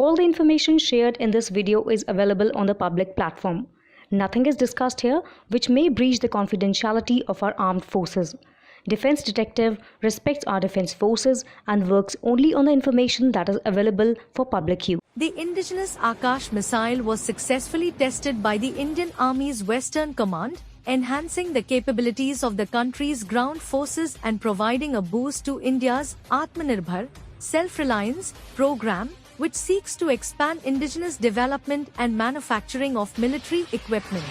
All the information shared in this video is available on the public platform. Nothing is discussed here which may breach the confidentiality of our armed forces. Defense Detective respects our defense forces and works only on the information that is available for public use. The indigenous Akash missile was successfully tested by the Indian Army's Western Command, enhancing the capabilities of the country's ground forces and providing a boost to India's Atmanirbhar, self-reliance program, which seeks to expand indigenous development and manufacturing of military equipment.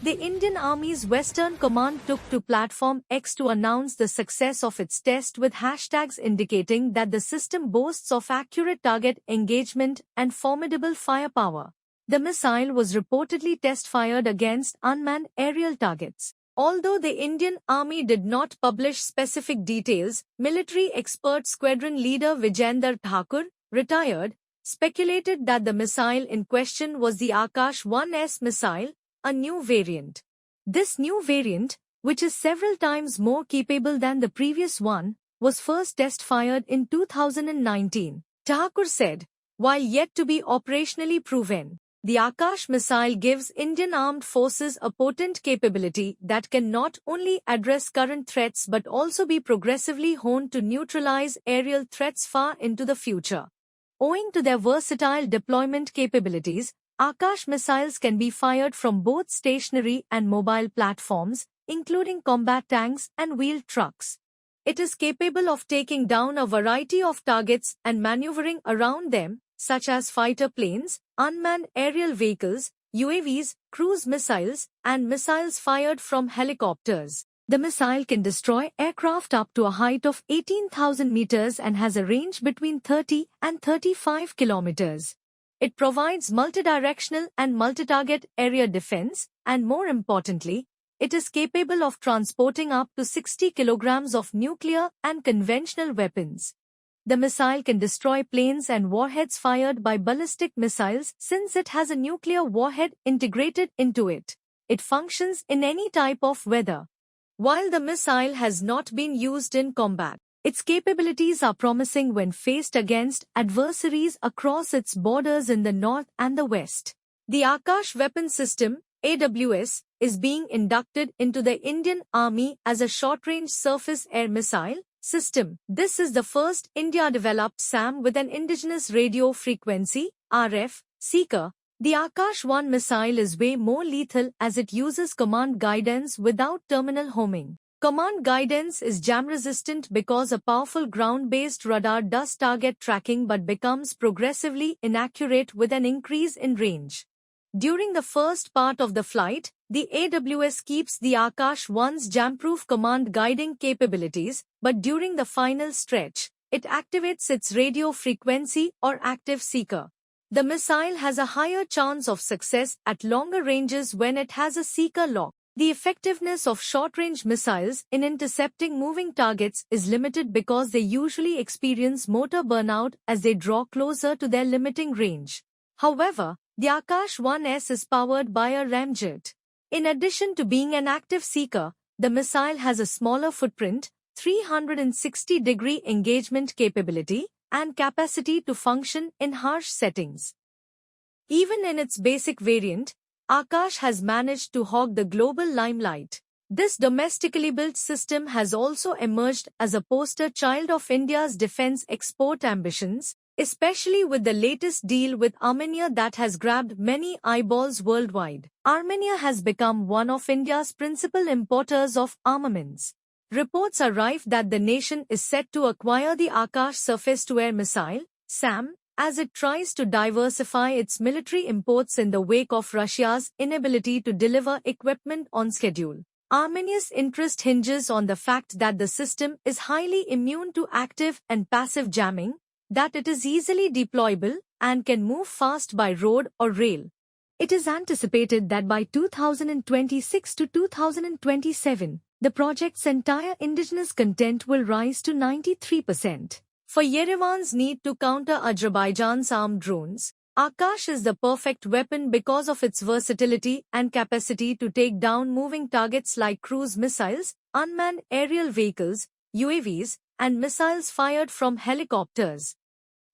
The Indian Army's Western Command took to Platform X to announce the success of its test with hashtags indicating that the system boasts of accurate target engagement and formidable firepower. The missile was reportedly test-fired against unmanned aerial targets. Although the Indian Army did not publish specific details, military expert squadron leader Vijender Thakur, retired, speculated that the missile in question was the Akash 1S missile, a new variant. This new variant, which is several times more capable than the previous one, was first test-fired in 2019. Thakur said, while yet to be operationally proven, the Akash missile gives Indian Armed Forces a potent capability that can not only address current threats but also be progressively honed to neutralize aerial threats far into the future. Owing to their versatile deployment capabilities, Akash missiles can be fired from both stationary and mobile platforms, including combat tanks and wheeled trucks. It is capable of taking down a variety of targets and maneuvering around them, such as fighter planes, unmanned aerial vehicles, UAVs, cruise missiles, and missiles fired from helicopters. The missile can destroy aircraft up to a height of 18,000 meters and has a range between 30 and 35 kilometers. It provides multidirectional and multi-target area defense, and more importantly, it is capable of transporting up to 60 kilograms of nuclear and conventional weapons. The missile can destroy planes and warheads fired by ballistic missiles since it has a nuclear warhead integrated into it. It functions in any type of weather. While the missile has not been used in combat, its capabilities are promising when faced against adversaries across its borders in the north and the west. The Akash Weapon System, AWS, is being inducted into the Indian Army as a short-range surface-air missile system. This is the first India-developed SAM with an indigenous radio frequency, RF, seeker. The Akash 1 missile is way more lethal as it uses command guidance without terminal homing. Command guidance is jam-resistant because a powerful ground-based radar does target tracking but becomes progressively inaccurate with an increase in range. During the first part of the flight, the AWS keeps the Akash 1's jam-proof command guiding capabilities, but during the final stretch, it activates its radio frequency or active seeker. The missile has a higher chance of success at longer ranges when it has a seeker lock. The effectiveness of short-range missiles in intercepting moving targets is limited because they usually experience motor burnout as they draw closer to their limiting range. However, the Akash 1S is powered by a ramjet. In addition to being an active seeker, the missile has a smaller footprint, 360-degree engagement capability, and capacity to function in harsh settings. Even in its basic variant, Akash has managed to hog the global limelight. This domestically built system has also emerged as a poster child of India's defense export ambitions, especially with the latest deal with Armenia that has grabbed many eyeballs worldwide. Armenia has become one of India's principal importers of armaments. Reports are rife that the nation is set to acquire the Akash surface-to-air missile, SAM, as it tries to diversify its military imports in the wake of Russia's inability to deliver equipment on schedule. Armenia's interest hinges on the fact that the system is highly immune to active and passive jamming, that it is easily deployable, and can move fast by road or rail. It is anticipated that by 2026 to 2027, the project's entire indigenous content will rise to 93%. For Yerevan's need to counter Azerbaijan's armed drones, Akash is the perfect weapon because of its versatility and capacity to take down moving targets like cruise missiles, unmanned aerial vehicles, UAVs, and missiles fired from helicopters.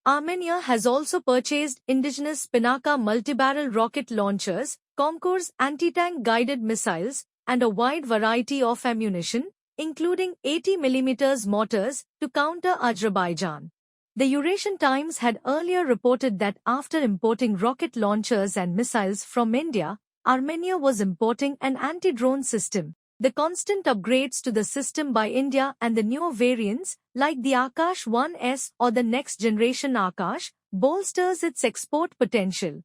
Armenia has also purchased indigenous Spinaka multibarrel rocket launchers, Concourse anti-tank guided missiles, and a wide variety of ammunition, including 80mm mortars, to counter Azerbaijan. The Eurasian Times had earlier reported that after importing rocket launchers and missiles from India, Armenia was importing an anti-drone system. The constant upgrades to the system by India and the newer variants, like the Akash 1S or the next generation Akash, bolsters its export potential.